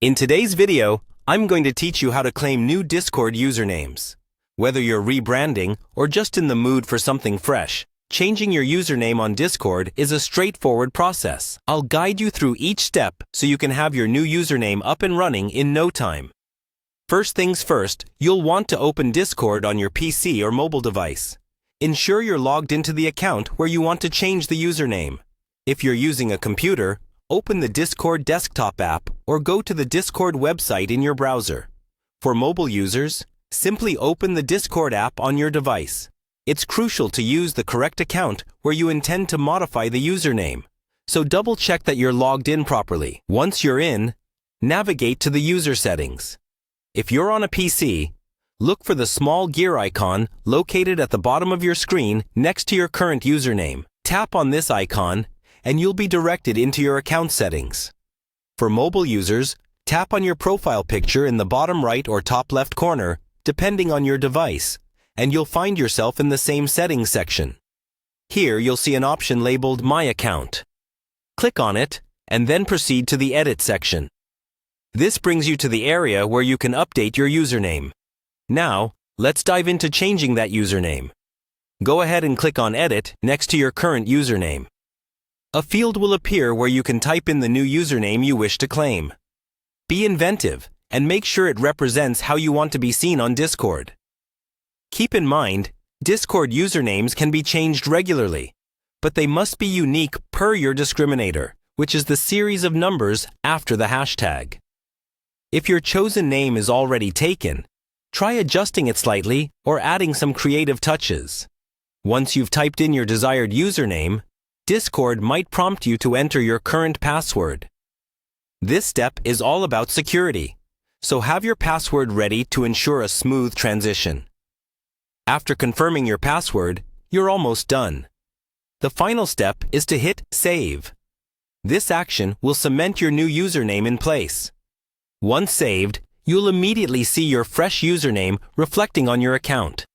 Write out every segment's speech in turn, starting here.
In today's video, I'm going to teach you how to claim new Discord usernames. Whether you're rebranding or just in the mood for something fresh, changing your username on Discord is a straightforward process. I'll guide you through each step so you can have your new username up and running in no time. First things first, you'll want to open Discord on your PC or mobile device. Ensure you're logged into the account where you want to change the username. If you're using a computer, open the Discord desktop app or go to the Discord website in your browser. For mobile users, simply open the Discord app on your device. It's crucial to use the correct account where you intend to modify the username, so double-check that you're logged in properly. Once you're in, navigate to the user settings. If you're on a PC, look for the small gear icon located at the bottom of your screen next to your current username. Tap on this icon and you'll be directed into your account settings. For mobile users, tap on your profile picture in the bottom right or top left corner, depending on your device, and you'll find yourself in the same settings section. Here you'll see an option labeled My Account. Click on it, and then proceed to the Edit section. This brings you to the area where you can update your username. Now, let's dive into changing that username. Go ahead and click on Edit next to your current username. A field will appear where you can type in the new username you wish to claim. Be inventive and make sure it represents how you want to be seen on Discord. Keep in mind, Discord usernames can be changed regularly, but they must be unique per your discriminator, which is the series of numbers after the hashtag. If your chosen name is already taken, try adjusting it slightly or adding some creative touches. Once you've typed in your desired username, Discord might prompt you to enter your current password. This step is all about security, so have your password ready to ensure a smooth transition. After confirming your password, you're almost done. The final step is to hit Save. This action will cement your new username in place. Once saved, you'll immediately see your fresh username reflecting on your account.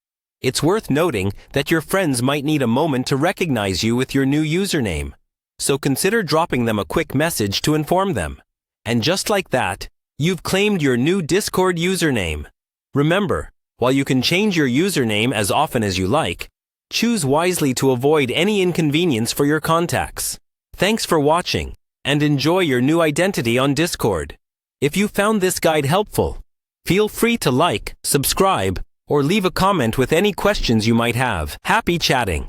It's worth noting that your friends might need a moment to recognize you with your new username, so consider dropping them a quick message to inform them. And just like that, you've claimed your new Discord username. Remember, while you can change your username as often as you like, choose wisely to avoid any inconvenience for your contacts. Thanks for watching, and enjoy your new identity on Discord. If you found this guide helpful, feel free to like, subscribe, or leave a comment with any questions you might have. Happy chatting!